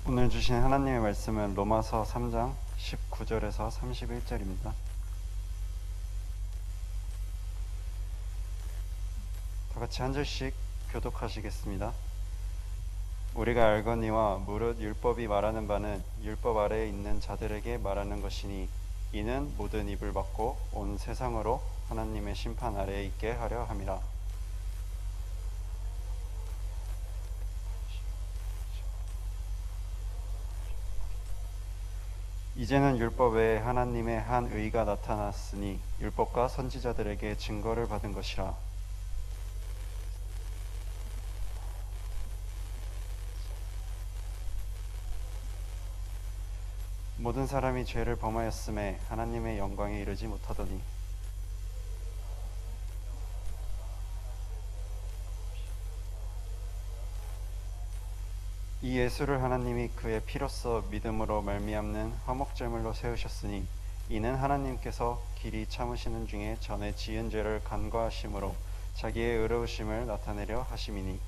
오늘 주신 하나님의 말씀은 로마서 3장 19절에서 31절입니다. 다 같이 한 절씩 교독하시겠습니다. 우리가 알거니와 무릇 율법이 말하는 바는 율법 아래에 있는 자들에게 말하는 것이니 이는 모든 입을 막고 온 세상으로 하나님의 심판 아래에 있게 하려 함이라. 이제는 율법 외에 하나님의 한 의가 나타났으니 율법과 선지자들에게 증거를 받은 것이라. 모든 사람이 죄를 범하였음에 하나님의 영광에 이르지 못하더니 이 예수를 하나님이 그의 피로써 믿음으로 말미암는 화목제물로 세우셨으니 이는 하나님께서 길이 참으시는 중에 전에 지은 죄를 간과하심으로 자기의 의로우심을 나타내려 하심이니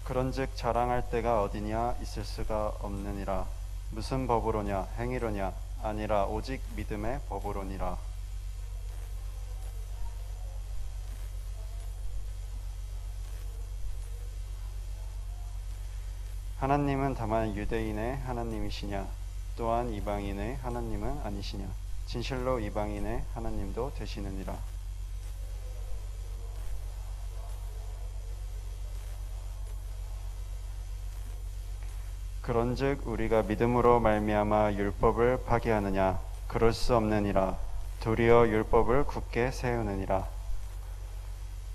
그런즉 자랑할 때가 어디냐 있을 수가 없느니라. 무슨 법으로냐 행위로냐 아니라 오직 믿음의 법으로니라. 하나님은 다만 유대인의 하나님이시냐 또한 이방인의 하나님은 아니시냐 진실로 이방인의 하나님도 되시느니라. 그런즉 우리가 믿음으로 말미암아 율법을 파기하느냐 그럴 수 없느니라. 도리어 율법을 굳게 세우느니라.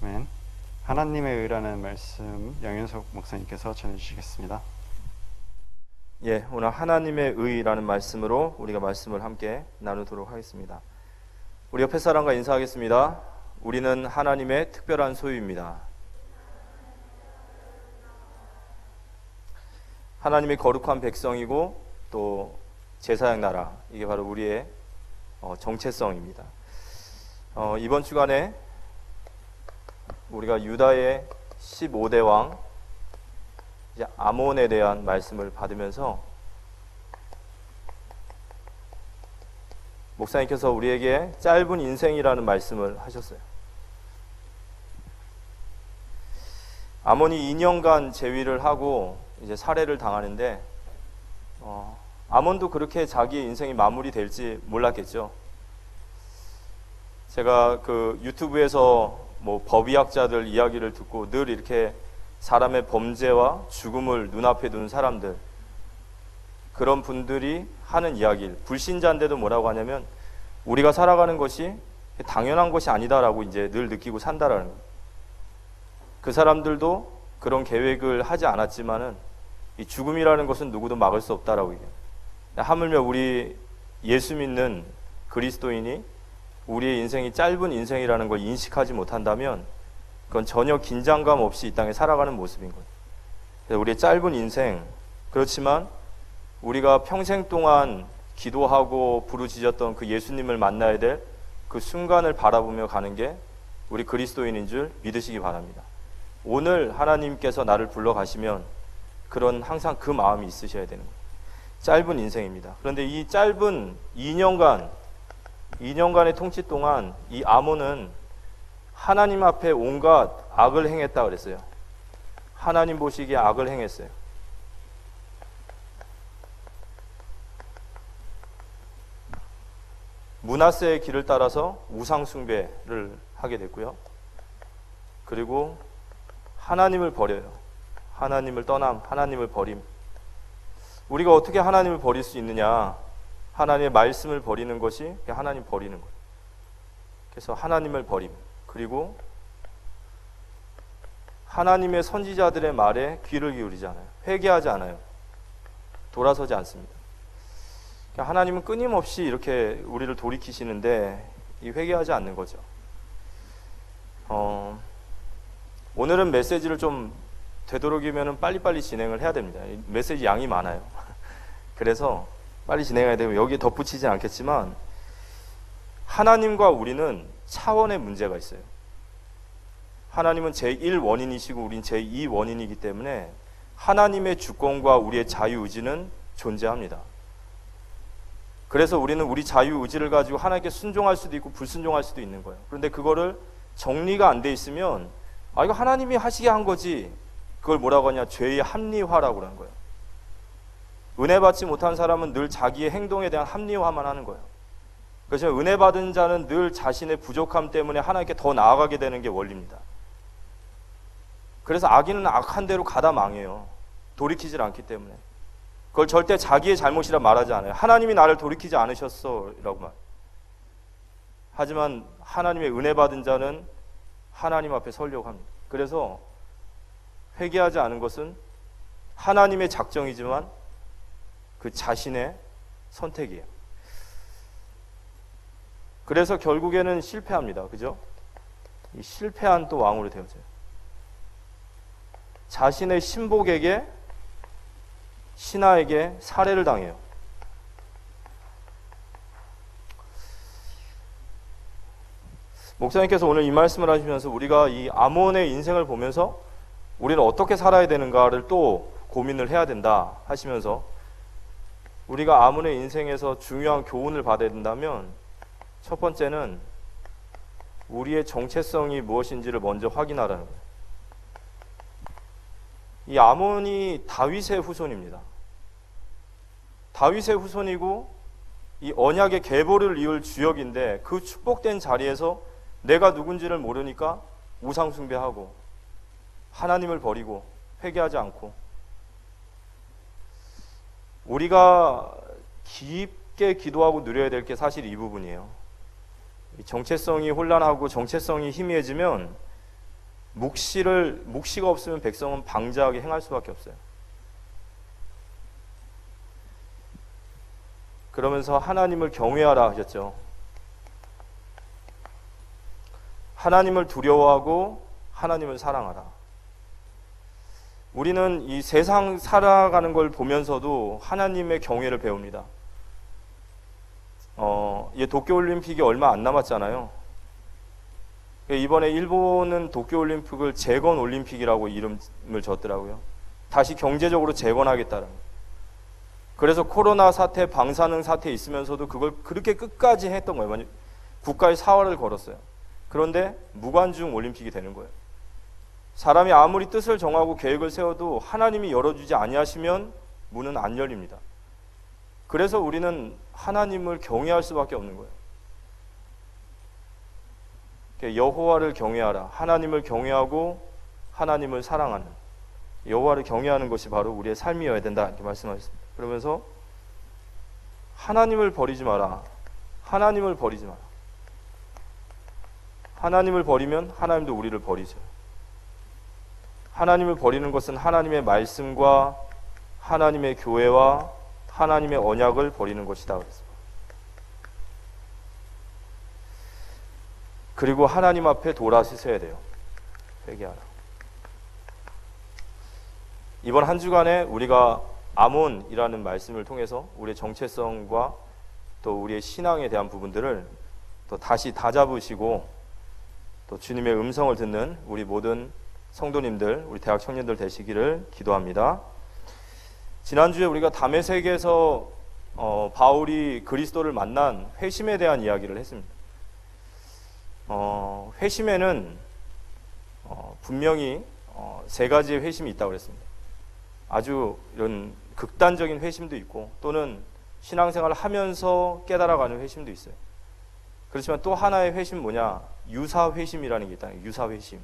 아멘. 하나님의 의라는 말씀 양윤석 목사님께서 전해주시겠습니다. 예, 오늘 하나님의 의라는 말씀으로 우리가 말씀을 함께 나누도록 하겠습니다. 우리 옆에 사람과 인사하겠습니다. 우리는 하나님의 특별한 소유입니다. 하나님의 거룩한 백성이고 또 제사장 나라, 이게 바로 우리의 정체성입니다. 이번 주간에 우리가 유다의 15대 왕 이제 아몬에 대한 말씀을 받으면서 목사님께서 우리에게 짧은 인생이라는 말씀을 하셨어요. 아몬이 2년간 재위를 하고 이제 살해를 당하는데 아몬도 그렇게 자기의 인생이 마무리될지 몰랐겠죠. 제가 그 유튜브에서 법의학자들 이야기를 듣고 늘 이렇게 사람의 범죄와 죽음을 눈앞에 둔 사람들, 그런 분들이 하는 이야기, 불신자인데도 뭐라고 하냐면 우리가 살아가는 것이 당연한 것이 아니다라고 이제 늘 느끼고 산다라는 거예요. 그 사람들도 그런 계획을 하지 않았지만은 이 죽음이라는 것은 누구도 막을 수 없다라고 얘기해요. 하물며 우리 예수 믿는 그리스도인이 우리의 인생이 짧은 인생이라는 걸 인식하지 못한다면 그건 전혀 긴장감 없이 이 땅에 살아가는 모습인 거예요. 그래서 우리의 짧은 인생, 그렇지만 우리가 평생 동안 기도하고 부르짖었던 그 예수님을 만나야 될 그 순간을 바라보며 가는 게 우리 그리스도인인 줄 믿으시기 바랍니다. 오늘 하나님께서 나를 불러가시면 그런 항상 그 마음이 있으셔야 되는 거예요. 짧은 인생입니다. 그런데 이 짧은 2년간의 통치 동안 이 아몬은 하나님 앞에 온갖 악을 행했다 그랬어요. 하나님 보시기에 악을 행했어요. 므낫세의 길을 따라서 우상 숭배를 하게 됐고요. 그리고 하나님을 버려요. 하나님을 떠남, 하나님을 버림. 우리가 어떻게 하나님을 버릴 수 있느냐? 하나님의 말씀을 버리는 것이 하나님 버리는 거예요. 그래서 하나님을 버림, 그리고 하나님의 선지자들의 말에 귀를 기울이지 않아요. 회개하지 않아요. 돌아서지 않습니다. 하나님은 끊임없이 이렇게 우리를 돌이키시는데 이 회개하지 않는 거죠. 오늘은 메시지를 좀 되도록이면 빨리빨리 진행을 해야 됩니다. 메시지 양이 많아요. 그래서 빨리 진행해야 되고, 여기에 덧붙이진 않겠지만 하나님과 우리는 차원의 문제가 있어요. 하나님은 제1원인이시고 우린 제2원인이기 때문에 하나님의 주권과 우리의 자유의지는 존재합니다. 그래서 우리는 우리 자유의지를 가지고 하나님께 순종할 수도 있고 불순종할 수도 있는 거예요. 그런데 그거를 정리가 안 돼 있으면 이거 하나님이 하시게 한 거지, 그걸 뭐라고 하냐, 죄의 합리화라고 그러는 거예요. 은혜 받지 못한 사람은 늘 자기의 행동에 대한 합리화만 하는 거예요. 그래서 은혜 받은 자는 늘 자신의 부족함 때문에 하나님께 더 나아가게 되는 게 원리입니다. 그래서 악인은 악한 대로 가다 망해요. 돌이키질 않기 때문에. 그걸 절대 자기의 잘못이라 말하지 않아요. 하나님이 나를 돌이키지 않으셨어 라고 말. 하지만 하나님의 은혜 받은 자는 하나님 앞에 서려고 합니다. 그래서 회개하지 않은 것은 하나님의 작정이지만 그 자신의 선택이에요. 그래서 결국에는 실패합니다. 그죠? 이 실패한 또 왕으로 되어져요. 자신의 신복에게, 신하에게 살해를 당해요. 목사님께서 오늘 이 말씀을 하시면서 우리가 이 아몬의 인생을 보면서 우리는 어떻게 살아야 되는가를 또 고민을 해야 된다 하시면서, 우리가 아몬의 인생에서 중요한 교훈을 받아야 된다면 첫 번째는 우리의 정체성이 무엇인지를 먼저 확인하라는 거예요. 이 아몬이 다윗의 후손입니다. 다윗의 후손이고 이 언약의 계보를 이을 주역인데, 그 축복된 자리에서 내가 누군지를 모르니까 우상 숭배하고 하나님을 버리고 회개하지 않고, 우리가 깊게 기도하고 누려야 될 게 사실 이 부분이에요. 정체성이 혼란하고 정체성이 희미해지면 묵시가 없으면 백성은 방자하게 행할 수밖에 없어요. 그러면서 하나님을 경외하라 하셨죠. 하나님을 두려워하고 하나님을 사랑하라. 우리는 이 세상 살아가는 걸 보면서도 하나님의 경외를 배웁니다. 이 도쿄올림픽이 얼마 안 남았잖아요. 이번에 일본은 도쿄올림픽을 재건올림픽이라고 이름을 줬더라고요. 다시 경제적으로 재건하겠다는. 그래서 코로나 사태, 방사능 사태 있으면서도 그걸 그렇게 끝까지 했던 거예요. 국가의 사활을 걸었어요. 그런데 무관중 올림픽이 되는 거예요. 사람이 아무리 뜻을 정하고 계획을 세워도 하나님이 열어주지 아니하시면 문은 안 열립니다. 그래서 우리는 하나님을 경외할 수밖에 없는 거예요. 여호와를 경외하라. 하나님을 경외하고 하나님을 사랑하는, 여호와를 경외하는 것이 바로 우리의 삶이어야 된다 이렇게 말씀하셨습니다. 그러면서 하나님을 버리지 마라. 하나님을 버리지 마라. 하나님을 버리면 하나님도 우리를 버리죠. 하나님을 버리는 것은 하나님의 말씀과 하나님의 교회와 하나님의 언약을 버리는 것이다 그랬습니다. 그리고 하나님 앞에 돌아서셔야 돼요. 회개하라. 이번 한 주간에 우리가 아몬이라는 말씀을 통해서 우리의 정체성과 또 우리의 신앙에 대한 부분들을 또 다시 다잡으시고, 또 주님의 음성을 듣는 우리 모든 성도님들, 우리 대학 청년들 되시기를 기도합니다. 지난주에 우리가 다메섹에서 바울이 그리스도를 만난 회심에 대한 이야기를 했습니다. 회심에는 분명히 세 가지의 회심이 있다고 그랬습니다. 아주 이런 극단적인 회심도 있고, 또는 신앙생활을 하면서 깨달아가는 회심도 있어요. 그렇지만 또 하나의 회심 뭐냐? 유사회심이라는 게 있다. 유사회심.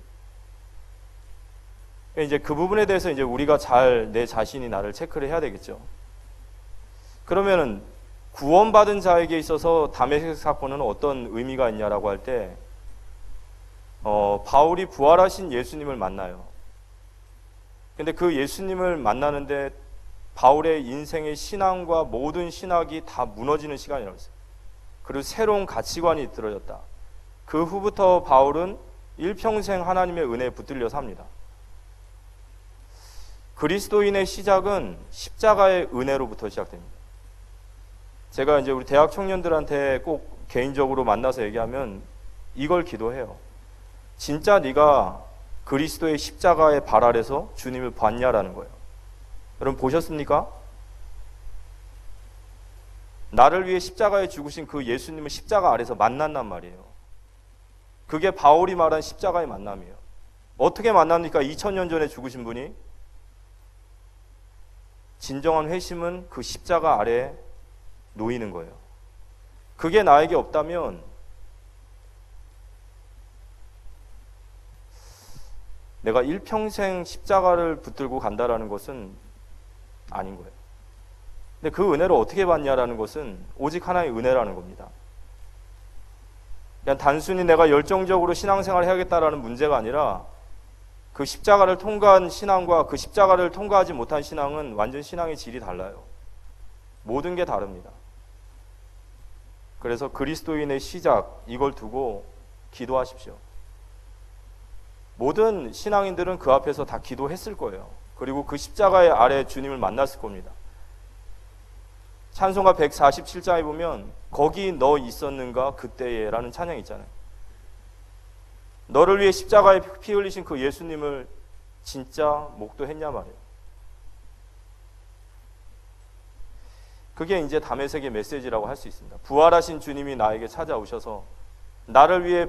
이제 그 부분에 대해서 이제 우리가 잘 내 자신이 나를 체크를 해야 되겠죠. 그러면은 구원받은 자에게 있어서 다메섹 사건은 어떤 의미가 있냐라고 할 때, 바울이 부활하신 예수님을 만나요. 근데 그 예수님을 만나는데 바울의 인생의 신앙과 모든 신학이 다 무너지는 시간이라고 했어요. 그리고 새로운 가치관이 들어졌다. 그 후부터 바울은 일평생 하나님의 은혜에 붙들려 삽니다. 그리스도인의 시작은 십자가의 은혜로부터 시작됩니다. 제가 이제 우리 대학 청년들한테 꼭 개인적으로 만나서 얘기하면 이걸 기도해요. 진짜 네가 그리스도의 십자가의 발 아래서 주님을 봤냐라는 거예요. 여러분 보셨습니까? 나를 위해 십자가에 죽으신 그 예수님을 십자가 아래서 만났단 말이에요. 그게 바울이 말한 십자가의 만남이에요. 어떻게 만납니까? 2000년 전에 죽으신 분이. 진정한 회심은 그 십자가 아래에 놓이는 거예요. 그게 나에게 없다면 내가 일평생 십자가를 붙들고 간다라는 것은 아닌 거예요. 근데 그 은혜를 어떻게 받냐라는 것은 오직 하나의 은혜라는 겁니다. 그냥 단순히 내가 열정적으로 신앙생활을 해야겠다라는 문제가 아니라 그 십자가를 통과한 신앙과 그 십자가를 통과하지 못한 신앙은 완전 신앙의 질이 달라요. 모든 게 다릅니다. 그래서 그리스도인의 시작, 이걸 두고 기도하십시오. 모든 신앙인들은 그 앞에서 다 기도했을 거예요. 그리고 그 십자가의 아래 주님을 만났을 겁니다. 찬송가 147장에 보면 거기 너 있었는가 그때에 라는 찬양이 있잖아요. 너를 위해 십자가에 피 흘리신 그 예수님을 진짜 목도했냐 말이에요. 그게 이제 다메섹의 메시지라고 할 수 있습니다. 부활하신 주님이 나에게 찾아오셔서 나를 위해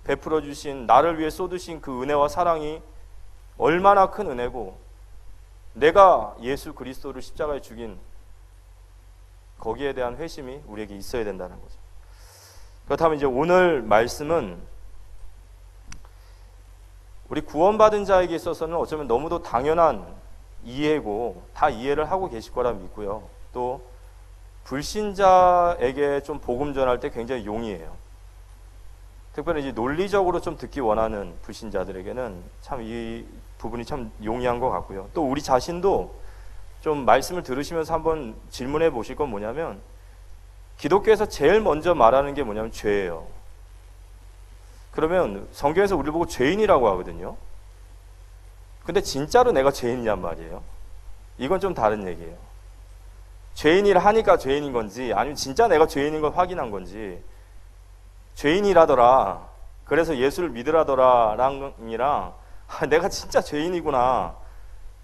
베풀어 주신, 나를 위해 쏟으신 그 은혜와 사랑이 얼마나 큰 은혜고, 내가 예수 그리스도를 십자가에 죽인 거기에 대한 회심이 우리에게 있어야 된다는 거죠. 그렇다면 이제 오늘 말씀은 우리 구원받은 자에게 있어서는 어쩌면 너무도 당연한 이해고 다 이해를 하고 계실 거라 믿고요. 또 불신자에게 좀 복음 전할 때 굉장히 용이해요. 특별히 이제 논리적으로 좀 듣기 원하는 불신자들에게는 참 이 부분이 참 용이한 것 같고요. 또 우리 자신도 좀 말씀을 들으시면서 한번 질문해 보실 건 뭐냐면, 기독교에서 제일 먼저 말하는 게 뭐냐면 죄예요. 그러면 성경에서 우리를 보고 죄인이라고 하거든요. 근데 진짜로 내가 죄인이란 말이에요. 이건 좀 다른 얘기예요. 죄인이라 하니까 죄인인 건지, 아니면 진짜 내가 죄인인 걸 확인한 건지, 죄인이라더라, 그래서 예수를 믿으라더라 랑이랑 내가 진짜 죄인이구나,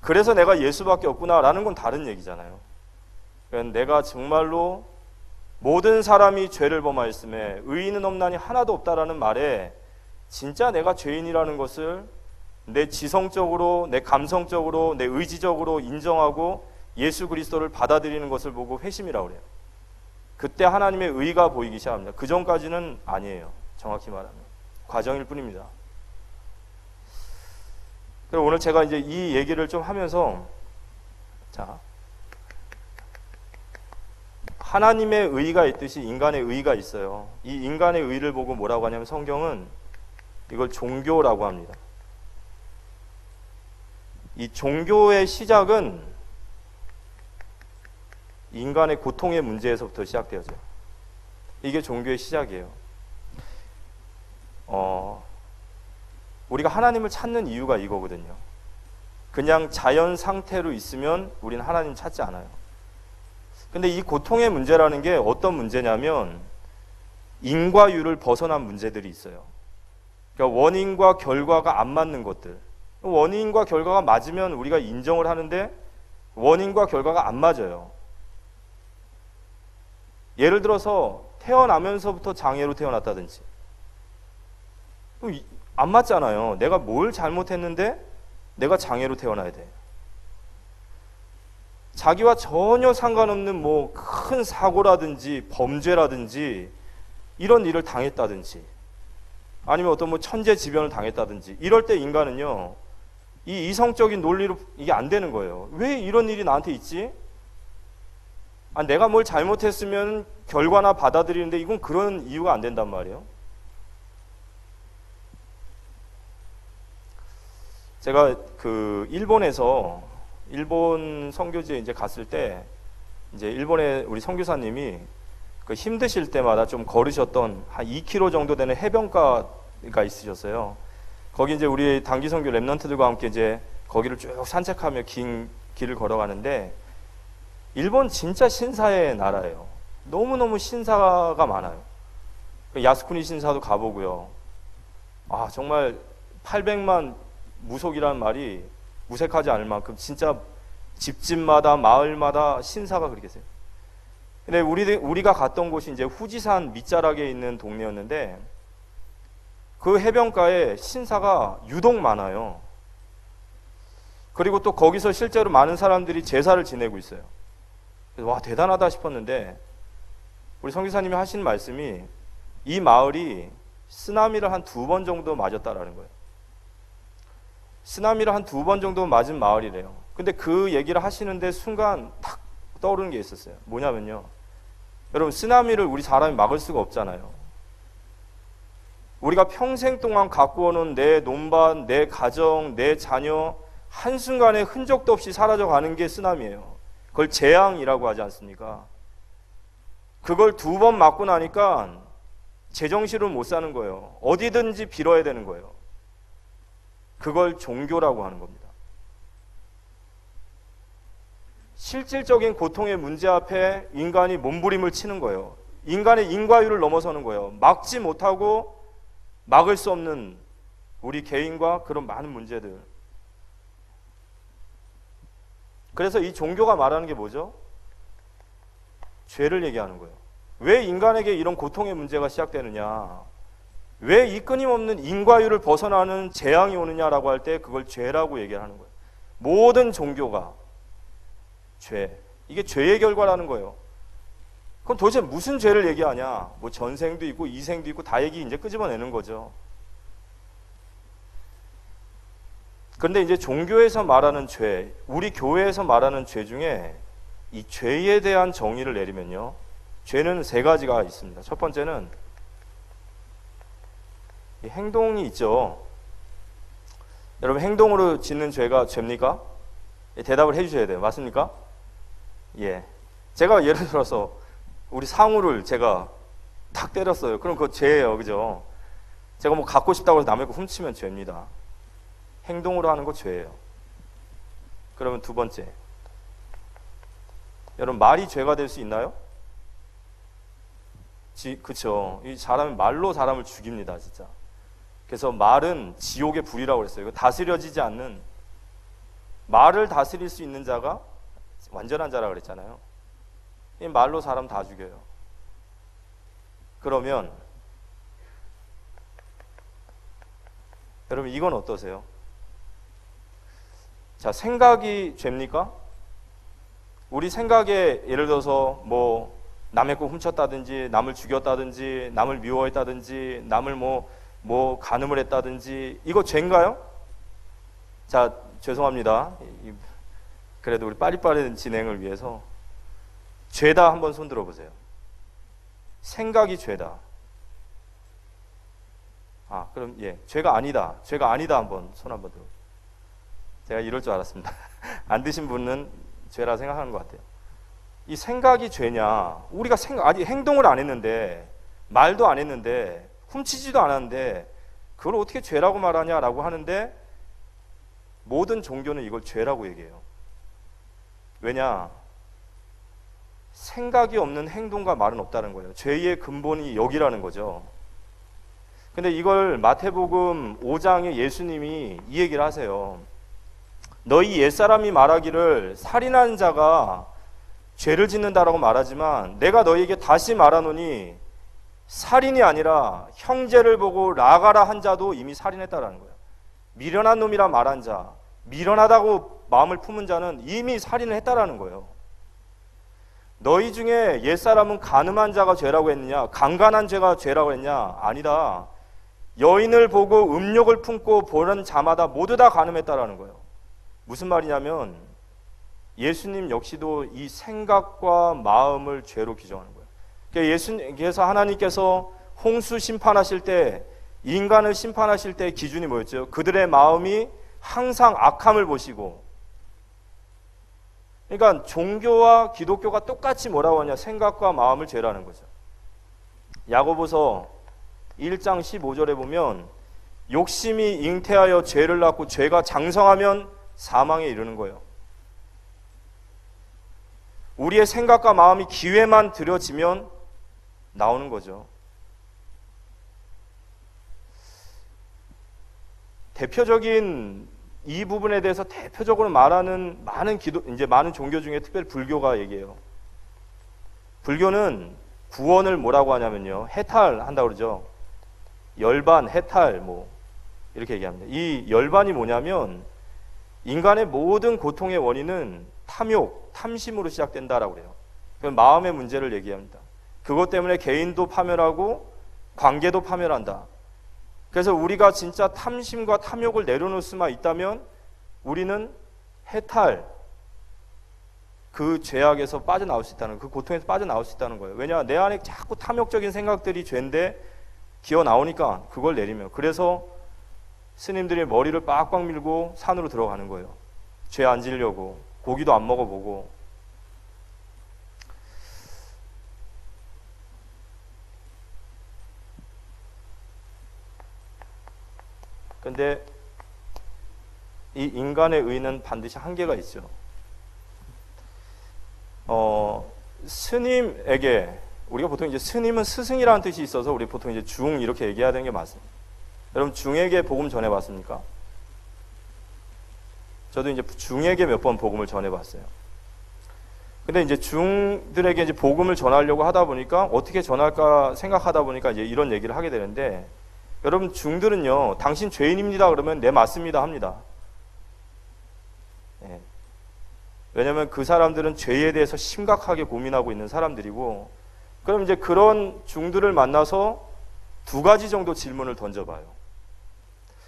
그래서 내가 예수밖에 없구나 라는 건 다른 얘기잖아요. 그러니까 내가 정말로 모든 사람이 죄를 범하였음에 의인은 없나니 하나도 없다라는 말에 진짜 내가 죄인이라는 것을 내 지성적으로, 내 감성적으로, 내 의지적으로 인정하고 예수 그리스도를 받아들이는 것을 보고 회심이라고 그래요. 그때 하나님의 의가 보이기 시작합니다. 그 전까지는 아니에요. 정확히 말하면 과정일 뿐입니다. 그리고 오늘 제가 이제 이 얘기를 좀 하면서, 자, 하나님의 의가 있듯이 인간의 의가 있어요. 이 인간의 의를 보고 뭐라고 하냐면 성경은 이걸 종교라고 합니다. 이 종교의 시작은 인간의 고통의 문제에서부터 시작되어져요. 이게 종교의 시작이에요. 우리가 하나님을 찾는 이유가 이거거든요. 그냥 자연 상태로 있으면 우리는 하나님 찾지 않아요. 근데 이 고통의 문제라는 게 어떤 문제냐면 인과 유를 벗어난 문제들이 있어요. 그러니까 원인과 결과가 안 맞는 것들. 원인과 결과가 맞으면 우리가 인정을 하는데 원인과 결과가 안 맞아요. 예를 들어서 태어나면서부터 장애로 태어났다든지, 안 맞잖아요. 내가 뭘 잘못했는데 내가 장애로 태어나야 돼. 자기와 전혀 상관없는 뭐 큰 사고라든지 범죄라든지 이런 일을 당했다든지, 아니면 어떤 뭐 천재지변을 당했다든지, 이럴 때 인간은요, 이 이성적인 논리로 이게 안 되는 거예요. 왜 이런 일이 나한테 있지? 내가 뭘 잘못했으면 결과나 받아들이는데 이건 그런 이유가 안 된단 말이에요. 제가 그 일본 선교지에 이제 갔을 때, 이제 일본의 우리 선교사님이 그 힘드실 때마다 좀 걸으셨던 한 2km 정도 되는 해변가가 있으셨어요. 거기 이제 우리 단기 선교 랩런트들과 함께 이제 거기를 쭉 산책하며 긴 길을 걸어가는데, 일본 진짜 신사의 나라예요. 너무너무 신사가 많아요. 야스쿠니 신사도 가보고요. 정말 800만 무속이라는 말이 무색하지 않을 만큼 진짜 집집마다 마을마다 신사가 그렇게 계세요. 근데 우리가 갔던 곳이 이제 후지산 밑자락에 있는 동네였는데 그 해변가에 신사가 유독 많아요. 그리고 또 거기서 실제로 많은 사람들이 제사를 지내고 있어요. 그래서 와, 대단하다 싶었는데 우리 선교사님이 하신 말씀이 이 마을이 쓰나미를 한 2번 정도 맞았다라는 거예요. 쓰나미를 한 2번 정도 맞은 마을이래요. 근데 그 얘기를 하시는데 순간 탁 떠오르는 게 있었어요. 뭐냐면요, 여러분, 쓰나미를 우리 사람이 막을 수가 없잖아요. 우리가 평생 동안 갖고 오는 내 논밭, 내 가정, 내 자녀 한순간에 흔적도 없이 사라져가는 게 쓰나미예요. 그걸 재앙이라고 하지 않습니까? 그걸 2번 맞고 나니까 제정신으로 못 사는 거예요. 어디든지 빌어야 되는 거예요. 그걸 종교라고 하는 겁니다. 실질적인 고통의 문제 앞에 인간이 몸부림을 치는 거예요. 인간의 인과율을 넘어서는 거예요. 막지 못하고 막을 수 없는 우리 개인과 그런 많은 문제들. 그래서 이 종교가 말하는 게 뭐죠? 죄를 얘기하는 거예요. 왜 인간에게 이런 고통의 문제가 시작되느냐? 왜 이 끊임없는 인과율을 벗어나는 재앙이 오느냐라고 할 때 그걸 죄라고 얘기를 하는 거예요. 모든 종교가 죄. 이게 죄의 결과라는 거예요. 그럼 도대체 무슨 죄를 얘기하냐? 뭐 전생도 있고 이생도 있고 다 얘기 이제 끄집어내는 거죠. 그런데 이제 종교에서 말하는 죄, 우리 교회에서 말하는 죄 중에 이 죄에 대한 정의를 내리면요, 죄는 3가지가 있습니다. 첫 번째는 이 행동이 있죠. 여러분, 행동으로 짓는 죄가 죄입니까? 대답을 해주셔야 돼요. 맞습니까? 예. 제가 예를 들어서 우리 상우를 제가 탁 때렸어요. 그럼 그거 죄예요. 그죠? 제가 뭐 갖고 싶다고 해서 남의 거 훔치면 죄입니다. 행동으로 하는 거 죄예요. 그러면 2번째, 여러분, 말이 죄가 될 수 있나요? 그쵸. 이 사람이 말로 사람을 죽입니다, 진짜. 그래서 말은 지옥의 불이라고 그랬어요. 이거 다스려지지 않는, 말을 다스릴 수 있는 자가 완전한 자라고 그랬잖아요. 이 말로 사람 다 죽여요. 그러면 여러분, 이건 어떠세요? 자, 생각이 죄입니까? 우리 생각에 예를 들어서 뭐 남의 거 훔쳤다든지, 남을 죽였다든지, 남을 미워했다든지, 남을 뭐 간음을 했다든지, 이거 죄인가요? 자, 죄송합니다. 그래도 우리 빠릿빠릿 진행을 위해서 죄다 한번 손 들어보세요. 생각이 죄다. 그럼 죄가 아니다. 죄가 아니다 한번 손 한번 들어. 제가 이럴 줄 알았습니다. 안 드신 분은 죄라 생각하는 것 같아요. 이 생각이 죄냐? 우리가 아니 행동을 안 했는데, 말도 안 했는데, 훔치지도 않았는데 그걸 어떻게 죄라고 말하냐라고 하는데, 모든 종교는 이걸 죄라고 얘기해요. 왜냐? 생각이 없는 행동과 말은 없다는 거예요. 죄의 근본이 여기라는 거죠. 근데 이걸 마태복음 5장에 예수님이 이 얘기를 하세요. 너희 옛사람이 말하기를 살인한 자가 죄를 짓는다라고 말하지만 내가 너희에게 다시 말하노니 살인이 아니라 형제를 보고 나가라 한 자도 이미 살인했다라는 거예요. 미련한 놈이라 말한 자, 미련하다고 마음을 품은 자는 이미 살인을 했다라는 거예요. 너희 중에 옛사람은 간음한 자가 죄라고 했느냐? 강간한 죄가 죄라고 했냐? 아니다. 여인을 보고 음욕을 품고 보는 자마다 모두 다 간음했다라는 거예요. 무슨 말이냐면 예수님 역시도 이 생각과 마음을 죄로 규정하는 거예요. 그래서 하나님께서 홍수 심판하실 때, 인간을 심판하실 때 기준이 뭐였죠? 그들의 마음이 항상 악함을 보시고, 그러니까 종교와 기독교가 똑같이 뭐라고 하냐? 생각과 마음을 죄라는 거죠. 야고보서 1장 15절에 보면 욕심이 잉태하여 죄를 낳고 죄가 장성하면 사망에 이르는 거예요. 우리의 생각과 마음이 기회만 들여지면 나오는 거죠. 대표적인 이 부분에 대해서 대표적으로 말하는 많은 종교 중에 특별히 불교가 얘기해요. 불교는 구원을 뭐라고 하냐면요, 해탈한다고 그러죠. 열반, 해탈 뭐 이렇게 얘기합니다. 이 열반이 뭐냐면 인간의 모든 고통의 원인은 탐욕, 탐심으로 시작된다라고 그래요. 그럼 마음의 문제를 얘기합니다. 그것 때문에 개인도 파멸하고 관계도 파멸한다. 그래서 우리가 진짜 탐심과 탐욕을 내려놓을 수만 있다면 우리는 해탈, 그 죄악에서 빠져나올 수 있다는, 그 고통에서 빠져나올 수 있다는 거예요. 왜냐? 내 안에 자꾸 탐욕적인 생각들이 죄인데 기어 나오니까 그걸 내리면, 그래서 스님들이 머리를 빡빡 밀고 산으로 들어가는 거예요. 죄 안 지려고, 고기도 안 먹어보고. 근데 이 인간의 의는 반드시 한계가 있죠. 스님에게, 우리가 보통 이제 스님은 스승이라는 뜻이 있어서 우리 보통 이제 중 이렇게 얘기해야 되는 게 맞습니다. 여러분 중에게 복음 전해봤습니까? 저도 이제 중에게 몇 번 복음을 전해봤어요. 근데 이제 중들에게 이제 복음을 전하려고 하다 보니까 어떻게 전할까 생각하다 보니까 이제 이런 얘기를 하게 되는데, 여러분 중들은요, 당신 죄인입니다 그러면 네 맞습니다 합니다. 네. 왜냐하면 그 사람들은 죄에 대해서 심각하게 고민하고 있는 사람들이고, 그럼 이제 그런 중들을 만나서 두 가지 정도 질문을 던져봐요.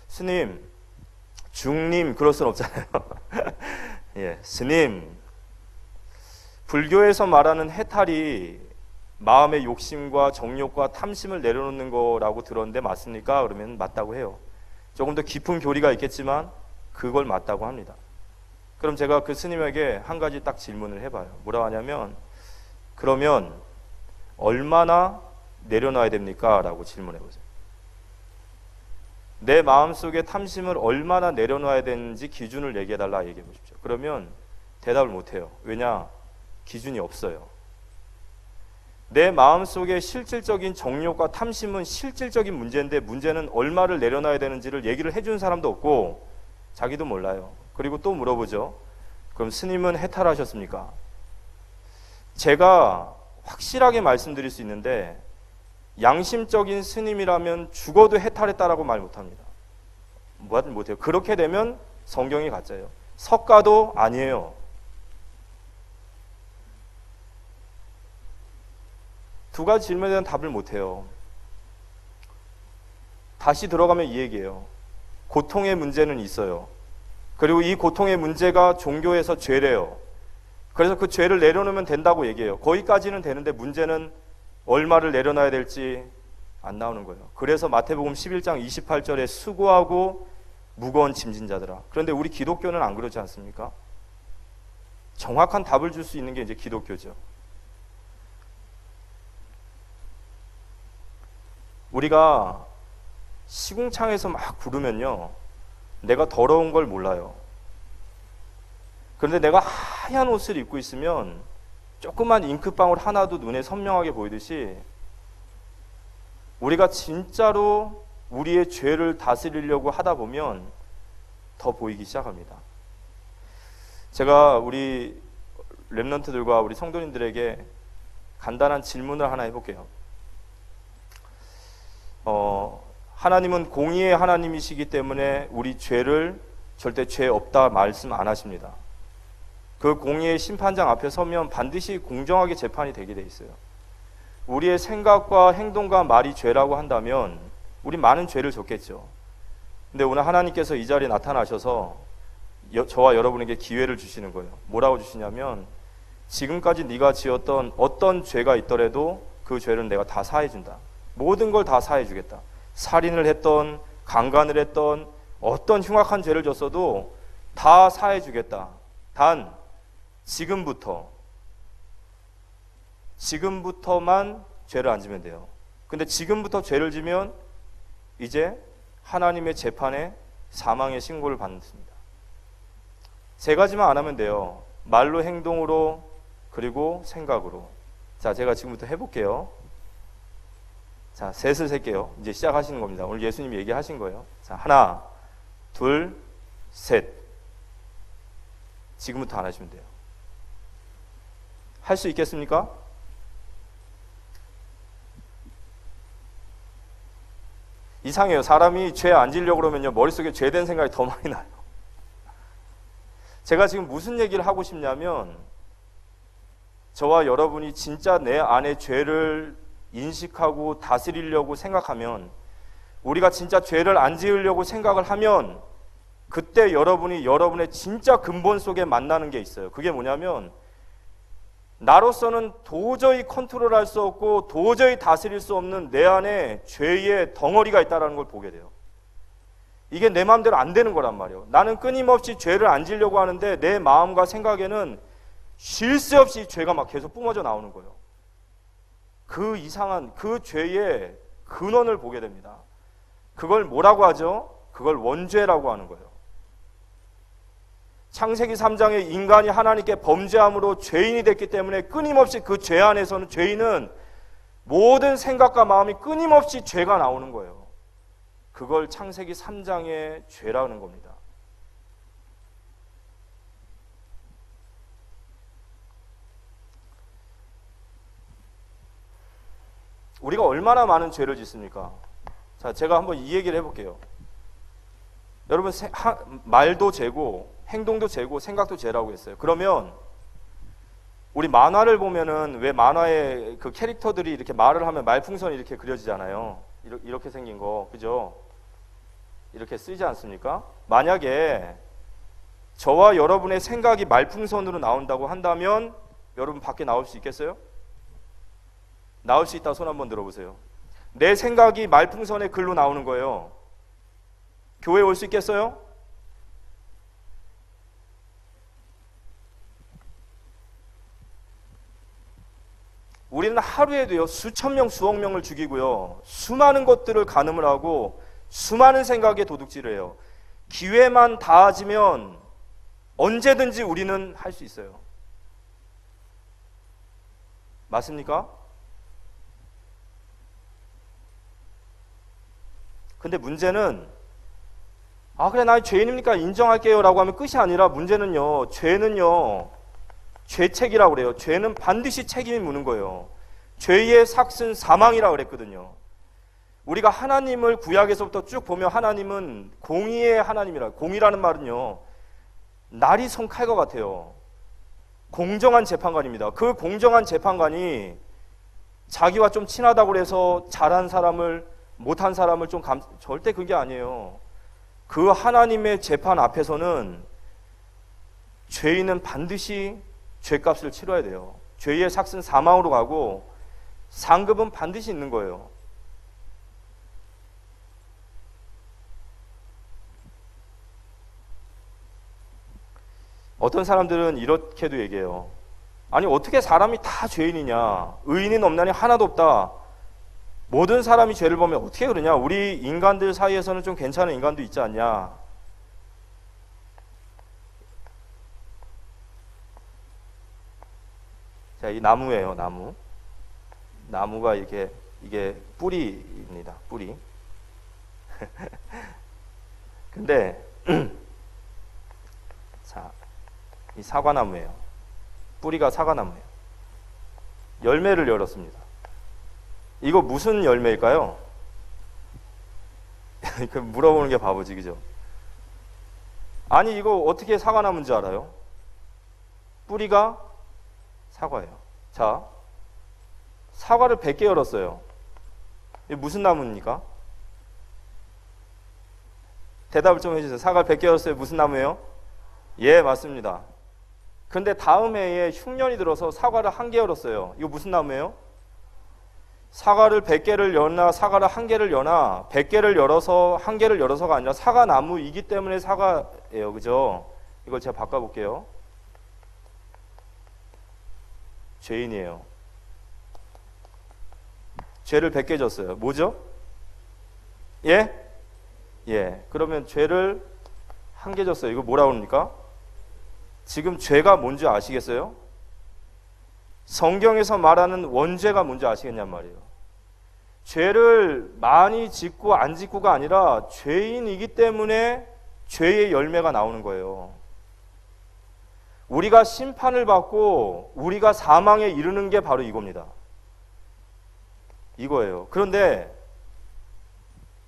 스님, 중님 그럴 순 없잖아요. 예, 스님, 불교에서 말하는 해탈이 마음의 욕심과 정욕과 탐심을 내려놓는 거라고 들었는데 맞습니까? 그러면 맞다고 해요. 조금 더 깊은 교리가 있겠지만 그걸 맞다고 합니다. 그럼 제가 그 스님에게 한 가지 딱 질문을 해봐요. 뭐라고 하냐면, 그러면 얼마나 내려놔야 됩니까? 라고 질문해보세요. 내 마음속에 탐심을 얼마나 내려놔야 되는지 기준을 얘기해달라 얘기해 보십시오. 그러면 대답을 못해요. 왜냐? 기준이 없어요. 내 마음속에 실질적인 정욕과 탐심은 실질적인 문제인데, 문제는 얼마를 내려놔야 되는지를 얘기를 해준 사람도 없고 자기도 몰라요. 그리고 또 물어보죠. 그럼 스님은 해탈하셨습니까? 제가 확실하게 말씀드릴 수 있는데, 양심적인 스님이라면 죽어도 해탈했다라고 말 못합니다. 못해요. 그렇게 되면 성경이 가짜예요. 석가도 아니에요. 두 가지 질문에 대한 답을 못해요. 다시 들어가면 이 얘기예요. 고통의 문제는 있어요. 그리고 이 고통의 문제가 종교에서 죄래요. 그래서 그 죄를 내려놓으면 된다고 얘기해요. 거기까지는 되는데 문제는 얼마를 내려놔야 될지 안 나오는 거예요. 그래서 마태복음 11장 28절에 수고하고 무거운 짐진 자들아. 그런데 우리 기독교는 안 그러지 않습니까? 정확한 답을 줄 수 있는 게 이제 기독교죠. 우리가 시궁창에서 막 부르면요, 내가 더러운 걸 몰라요. 그런데 내가 하얀 옷을 입고 있으면 조그만 잉크방울 하나도 눈에 선명하게 보이듯이, 우리가 진짜로 우리의 죄를 다스리려고 하다 보면 더 보이기 시작합니다. 제가 우리 렘넌트들과 우리 성도님들에게 간단한 질문을 하나 해볼게요. 하나님은 공의의 하나님이시기 때문에 우리 죄를 절대 죄 없다 말씀 안 하십니다. 그 공의의 심판장 앞에 서면 반드시 공정하게 재판이 되게 돼 있어요. 우리의 생각과 행동과 말이 죄라고 한다면 우리 많은 죄를 졌겠죠. 근데 오늘 하나님께서 이 자리에 나타나셔서 저와 여러분에게 기회를 주시는 거예요. 뭐라고 주시냐면, 지금까지 네가 지었던 어떤 죄가 있더라도 그 죄를 내가 다 사해준다. 모든 걸 다 사해주겠다. 살인을 했던, 강간을 했던, 어떤 흉악한 죄를 졌어도 다 사해주겠다. 단 지금부터만 죄를 안 지면 돼요. 근데 지금부터 죄를 지면 이제 하나님의 재판에 사망의 신고를 받습니다. 세 가지만 안 하면 돼요. 말로, 행동으로, 그리고 생각으로. 자, 제가 지금부터 해볼게요. 자, 셋을 셀게요. 이제 시작하시는 겁니다. 오늘 예수님이 얘기하신 거예요. 자, 하나, 둘, 셋. 지금부터 안 하시면 돼요. 할 수 있겠습니까? 이상해요. 사람이 죄 안 지려고 그러면요, 머릿속에 죄된 생각이 더 많이 나요. 제가 지금 무슨 얘기를 하고 싶냐면, 저와 여러분이 진짜 내 안에 죄를 인식하고 다스리려고 생각하면, 우리가 진짜 죄를 안 지으려고 생각을 하면, 그때 여러분이 여러분의 진짜 근본 속에 만나는 게 있어요. 그게 뭐냐면, 나로서는 도저히 컨트롤할 수 없고 도저히 다스릴 수 없는 내 안에 죄의 덩어리가 있다는 걸 보게 돼요. 이게 내 마음대로 안 되는 거란 말이에요. 나는 끊임없이 죄를 안 지려고 하는데 내 마음과 생각에는 쉴 새 없이 죄가 막 계속 뿜어져 나오는 거예요. 그 이상한 그 죄의 근원을 보게 됩니다. 그걸 뭐라고 하죠? 그걸 원죄라고 하는 거예요. 창세기 3장에 인간이 하나님께 범죄함으로 죄인이 됐기 때문에 끊임없이 그 죄 안에서는 죄인은 모든 생각과 마음이 끊임없이 죄가 나오는 거예요. 그걸 창세기 3장의 죄라는 겁니다. 우리가 얼마나 많은 죄를 짓습니까? 자, 제가 한번 이 얘기를 해볼게요. 여러분, 말도 죄고 행동도 죄고 생각도 죄라고 했어요. 그러면 우리 만화를 보면은 왜 만화의 그 캐릭터들이 이렇게 말을 하면 말풍선이 이렇게 그려지잖아요. 이렇게 생긴 거, 그죠? 이렇게 쓰지 않습니까? 만약에 저와 여러분의 생각이 말풍선으로 나온다고 한다면 여러분 밖에 나올 수 있겠어요? 나올 수 있다 손 한번 들어보세요. 내 생각이 말풍선의 글로 나오는 거예요. 교회 올 수 있겠어요? 우리는 하루에도요 수천 명 수억 명을 죽이고요 수많은 것들을 간음을 하고 수많은 생각에 도둑질을 해요. 기회만 닿아지면 언제든지 우리는 할 수 있어요. 맞습니까? 근데 문제는 그래 나 죄인입니까? 인정할게요 라고 하면 끝이 아니라 문제는요, 죄는요 죄책이라고 그래요. 죄는 반드시 책임이 묻는 거예요. 죄의 삭은 사망이라고 그랬거든요. 우리가 하나님을 구약에서부터 쭉 보면 하나님은 공의의 하나님이라. 공의라는 말은요 날이 선 칼과 같아요. 공정한 재판관입니다. 그 공정한 재판관이 자기와 좀 친하다고 해서 잘한 사람을 못한 사람을 좀 절대 그게 아니에요. 그 하나님의 재판 앞에서는 죄인은 반드시 죄값을 치러야 돼요. 죄의 삭은 사망으로 가고 상급은 반드시 있는 거예요. 어떤 사람들은 이렇게도 얘기해요. 아니 어떻게 사람이 다 죄인이냐? 의인은 없나니 하나도 없다. 모든 사람이 죄를 보면 어떻게 그러냐? 우리 인간들 사이에서는 좀 괜찮은 인간도 있지 않냐? 자, 이 나무예요, 나무. 나무가 이게 뿌리입니다, 뿌리. 근데 자, 이 사과나무예요. 뿌리가 사과나무예요. 열매를 열었습니다. 이거 무슨 열매일까요? 물어보는 게 바보지, 그죠? 아니 이거 어떻게 사과나무인지 알아요? 뿌리가 사과예요. 자, 사과를 100개 열었어요. 이게 무슨 나무입니까? 대답을 좀 해주세요. 사과를 100개 열었어요. 무슨 나무예요? 예, 맞습니다. 근데 다음 해에 흉년이 들어서 사과를 1개 열었어요. 이거 무슨 나무예요? 사과를 100개를 여나 사과를 1개를 여나 100개를 열어서 1개를 열어서가 아니라 사과나무이기 때문에 사과예요. 그죠? 이걸 제가 바꿔볼게요. 죄인이에요. 죄를 100개 졌어요. 뭐죠? 예? 예. 그러면 죄를 1개 졌어요. 이거 뭐라고 합니까? 지금 죄가 뭔지 아시겠어요? 성경에서 말하는 원죄가 뭔지 아시겠냔 말이에요. 죄를 많이 짓고 안 짓고가 아니라 죄인이기 때문에 죄의 열매가 나오는 거예요. 우리가 심판을 받고 우리가 사망에 이르는 게 바로 이겁니다. 이거예요. 그런데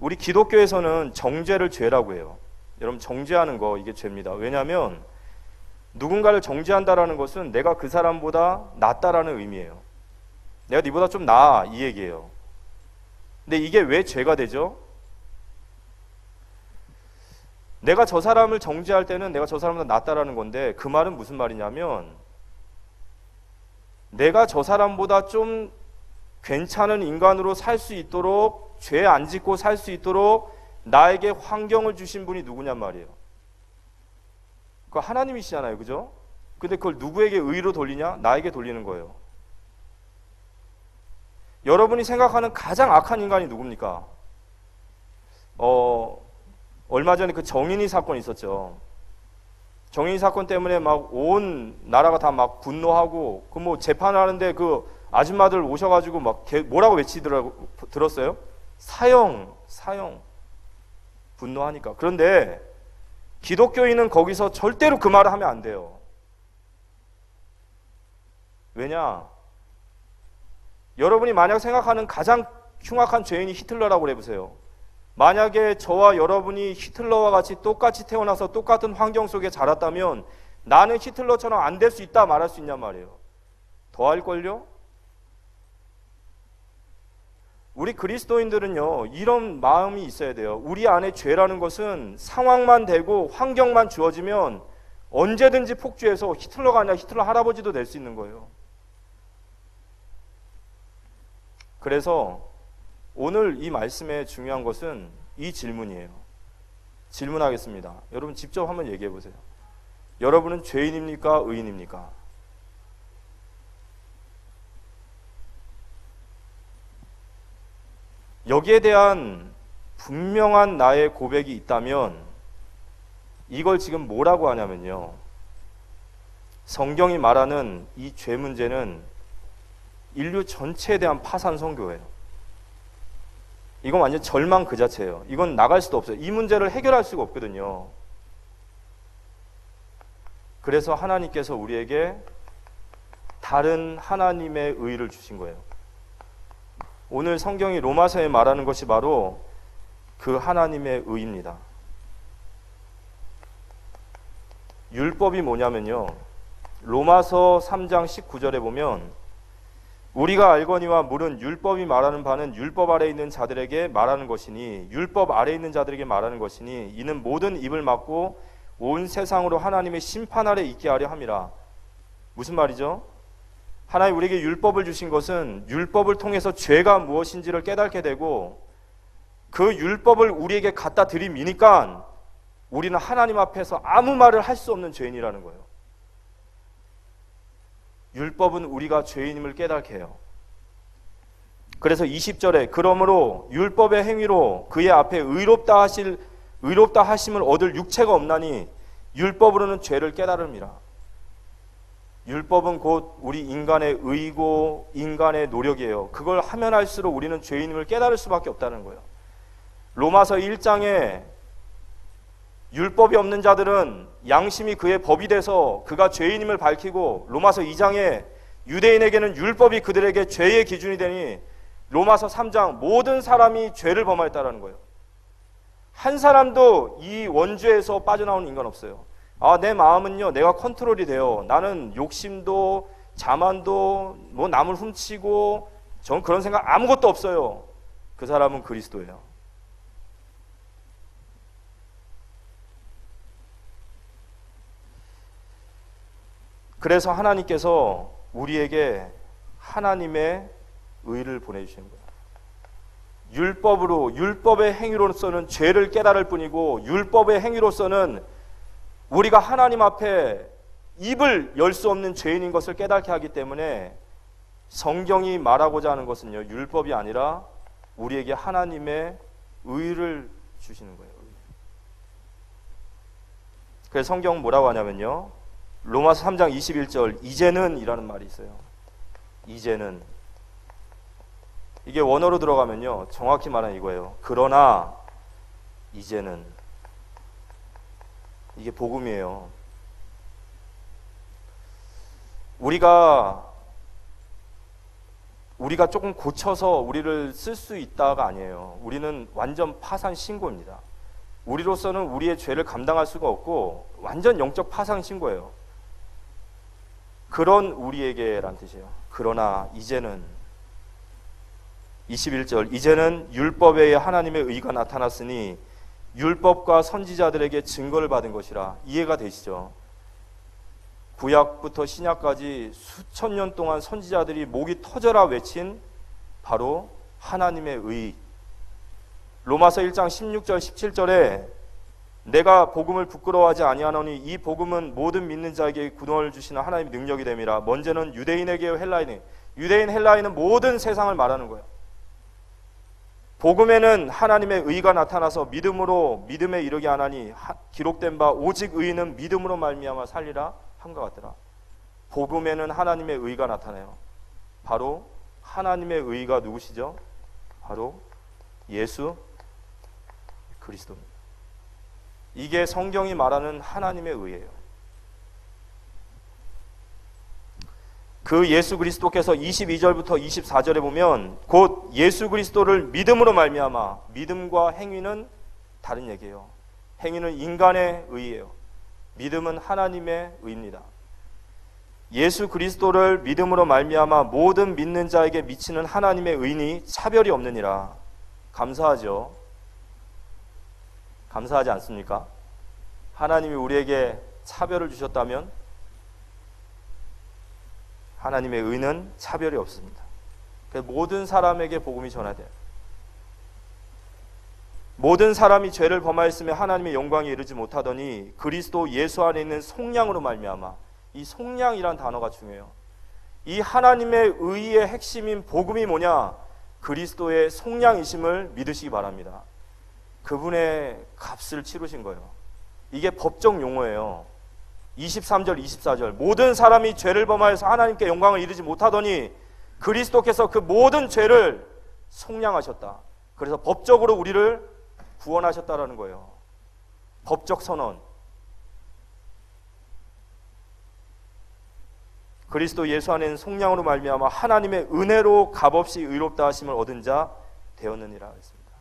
우리 기독교에서는 정죄를 죄라고 해요. 여러분, 정죄하는 거 이게 죄입니다. 왜냐하면 누군가를 정죄한다라는 것은 내가 그 사람보다 낫다라는 의미예요. 내가 네보다 좀 나아, 이 얘기예요. 근데 이게 왜 죄가 되죠? 내가 저 사람을 정죄할 때는 내가 저 사람보다 낫다라는 건데, 그 말은 무슨 말이냐면 내가 저 사람보다 좀 괜찮은 인간으로 살 수 있도록, 죄 안 짓고 살 수 있도록 나에게 환경을 주신 분이 누구냔 말이에요. 그 하나님이시잖아요, 그죠? 근데 그걸 누구에게 의로 돌리냐? 나에게 돌리는 거예요. 여러분이 생각하는 가장 악한 인간이 누굽니까? 얼마 전에 그 정인이 사건이 있었죠. 정인이 사건 때문에 막 온 나라가 다 막 분노하고, 그 뭐 재판을 하는데 그 아줌마들 오셔가지고 막 뭐라고 외치더라고, 들었어요? 사형. 분노하니까. 그런데 기독교인은 거기서 절대로 그 말을 하면 안 돼요. 왜냐? 여러분이 만약 생각하는 가장 흉악한 죄인이 히틀러라고 해보세요. 만약에 저와 여러분이 히틀러와 같이 똑같이 태어나서 똑같은 환경 속에 자랐다면 나는 히틀러처럼 안 될 수 있다 말할 수 있냔 말이에요. 더 할걸요? 우리 그리스도인들은요, 이런 마음이 있어야 돼요. 우리 안에 죄라는 것은 상황만 되고 환경만 주어지면 언제든지 폭주해서 히틀러가 아니라 히틀러 할아버지도 될 수 있는 거예요. 그래서 오늘 이 말씀의 중요한 것은 이 질문이에요. 질문하겠습니다. 여러분 직접 한번 얘기해 보세요. 여러분은 죄인입니까? 의인입니까? 여기에 대한 분명한 나의 고백이 있다면 이걸 지금 뭐라고 하냐면요, 성경이 말하는 이 죄 문제는 인류 전체에 대한 파산 선교예요. 이건 완전 절망 그 자체예요. 이건 나갈 수도 없어요. 이 문제를 해결할 수가 없거든요. 그래서 하나님께서 우리에게 다른 하나님의 의를 주신 거예요. 오늘 성경이 로마서에 말하는 것이 바로 그 하나님의 의입니다. 율법이 뭐냐면요, 로마서 3장 19절에 보면 우리가 알거니와 물은 율법이 말하는 바는 율법 아래 있는 자들에게 말하는 것이니 율법 아래 있는 자들에게 말하는 것이니 이는 모든 입을 막고 온 세상으로 하나님의 심판 아래 있게 하려 함이라. 무슨 말이죠? 하나님 우리에게 율법을 주신 것은 율법을 통해서 죄가 무엇인지를 깨닫게 되고 그 율법을 우리에게 갖다 들이미니까 우리는 하나님 앞에서 아무 말을 할 수 없는 죄인이라는 거예요. 율법은 우리가 죄인임을 깨닫게 해요. 그래서 20절에 그러므로 율법의 행위로 그의 앞에 의롭다 하심을 얻을 육체가 없나니 율법으로는 죄를 깨달음이라. 율법은 곧 우리 인간의 의고 인간의 노력이에요. 그걸 하면 할수록 우리는 죄인임을 깨달을 수밖에 없다는 거예요. 로마서 1장에 율법이 없는 자들은 양심이 그의 법이 돼서 그가 죄인임을 밝히고, 로마서 2장에 유대인에게는 율법이 그들에게 죄의 기준이 되니 로마서 3장 모든 사람이 죄를 범하였다는 거예요. 한 사람도 이 원죄에서 빠져나오는 인간 없어요. 내 마음은요, 내가 컨트롤이 돼요. 나는 욕심도 자만도 뭐 남을 훔치고 전 그런 생각 아무것도 없어요. 그 사람은 그리스도예요. 그래서 하나님께서 우리에게 하나님의 의를 보내주시는 거예요. 율법의 행위로서는 죄를 깨달을 뿐이고 율법의 행위로서는 우리가 하나님 앞에 입을 열 수 없는 죄인인 것을 깨닫게 하기 때문에 성경이 말하고자 하는 것은요, 율법이 아니라 우리에게 하나님의 의를 주시는 거예요. 그래서 성경은 뭐라고 하냐면요, 로마서 3장 21절 이제는 이라는 말이 있어요. 이제는, 이게 원어로 들어가면요 정확히 말하면 이거예요. 그러나 이제는. 이게 복음이에요. 우리가 조금 고쳐서 우리를 쓸 수 있다가 아니에요. 우리는 완전 파산 신고입니다. 우리로서는 우리의 죄를 감당할 수가 없고 완전 영적 파산 신고예요. 그런 우리에게란 뜻이에요. 그러나 이제는 21절, 이제는 율법에 의해 하나님의 의가 나타났으니 율법과 선지자들에게 증거를 받은 것이라. 이해가 되시죠? 구약부터 신약까지 수천 년 동안 선지자들이 목이 터져라 외친 바로 하나님의 의. 로마서 1장 16절 17절에 내가 복음을 부끄러워하지 아니하노니 이 복음은 모든 믿는 자에게 구원을 주시는 하나님의 능력이 됨이라. 먼저는 유대인에게요 헬라인에. 유대인 헬라인은 모든 세상을 말하는 거예요. 복음에는 하나님의 의가 나타나서 믿음으로 믿음에 이르게 하나니 기록된 바 오직 의인은 믿음으로 말미암아 살리라 한 것 같더라. 복음에는 하나님의 의가 나타나요. 바로 하나님의 의가 누구시죠? 바로 예수 그리스도입니다. 이게 성경이 말하는 하나님의 의예요. 그 예수 그리스도께서 22절부터 24절에 보면 곧 예수 그리스도를 믿음으로 말미암아, 믿음과 행위는 다른 얘기예요. 행위는 인간의 의예요. 믿음은 하나님의 의입니다. 예수 그리스도를 믿음으로 말미암아 모든 믿는 자에게 미치는 하나님의 의니 차별이 없느니라. 감사하죠? 감사하지 않습니까? 하나님이 우리에게 차별을 주셨다면 하나님의 의는 차별이 없습니다. 모든 사람에게 복음이 전하돼요. 모든 사람이 죄를 범하였으며 하나님의 영광에 이르지 못하더니 그리스도 예수 안에 있는 속량으로 말미암아. 이 속량이란 단어가 중요해요. 이 하나님의 의의 핵심인 복음이 뭐냐? 그리스도의 속량이심을 믿으시기 바랍니다. 그분의 값을 치르신 거예요. 이게 법적 용어예요. 23절 24절 모든 사람이 죄를 범하여서 하나님께 영광을 이루지 못하더니 그리스도께서 그 모든 죄를 속량하셨다. 그래서 법적으로 우리를 구원하셨다라는 거예요. 법적 선언. 그리스도 예수 안에는 속량으로 말미암아 하나님의 은혜로 값없이 의롭다 하심을 얻은 자 되었느니라 했습니다.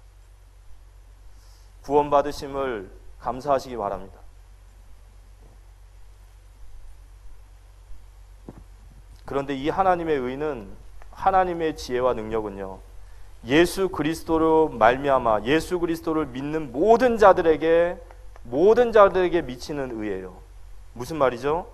구원받으심을 감사하시기 바랍니다. 그런데 이 하나님의 의는, 하나님의 지혜와 능력은요, 예수 그리스도로 말미암아 예수 그리스도를 믿는 모든 자들에게 미치는 의예요. 무슨 말이죠?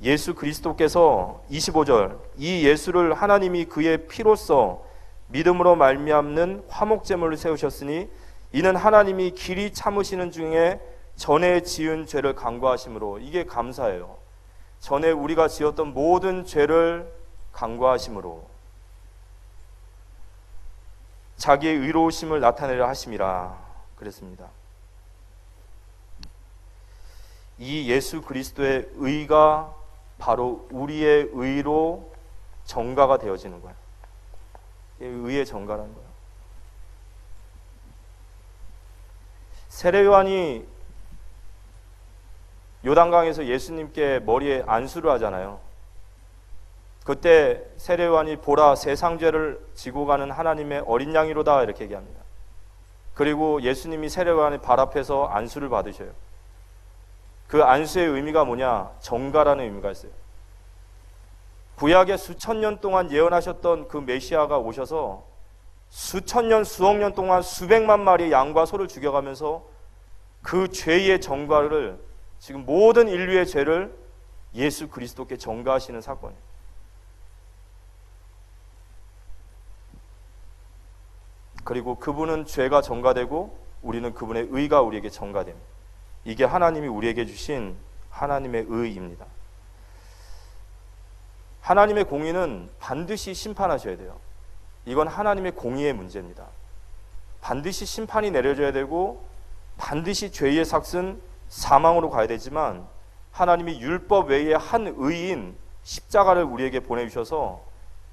예수 그리스도께서 25절 이 예수를 하나님이 그의 피로써 믿음으로 말미암는 화목제물을 세우셨으니 이는 하나님이 길이 참으시는 중에 전에 지은 죄를 간구하심으로. 이게 감사예요. 전에 우리가 지었던 모든 죄를 간구하심으로 자기의 의로우심을 나타내려 하심이라 그랬습니다. 이 예수 그리스도의 의가 바로 우리의 의로 정가가 되어지는 거예요. 의의 정가라는 거예요. 세례요한이 요단강에서 예수님께 머리에 안수를 하잖아요. 그때 세례요한이 보라 세상 죄를 지고 가는 하나님의 어린 양이로다 이렇게 얘기합니다. 그리고 예수님이 세례요한의 발 앞에서 안수를 받으셔요. 그 안수의 의미가 뭐냐? 정가라는 의미가 있어요. 구약에 수천 년 동안 예언하셨던 그 메시아가 오셔서 수천 년, 수억 년 동안 수백만 마리의 양과 소를 죽여가면서 그 죄의 정가를, 지금 모든 인류의 죄를 예수 그리스도께 정가하시는 사건이에요. 그리고 그분은 죄가 정가되고 우리는 그분의 의가 우리에게 정가됩니다. 이게 하나님이 우리에게 주신 하나님의 의입니다. 하나님의 공의는 반드시 심판하셔야 돼요. 이건 하나님의 공의의 문제입니다. 반드시 심판이 내려져야 되고 반드시 죄의 삭은 사망으로 가야 되지만 하나님이 율법 외에 한 의인 십자가를 우리에게 보내주셔서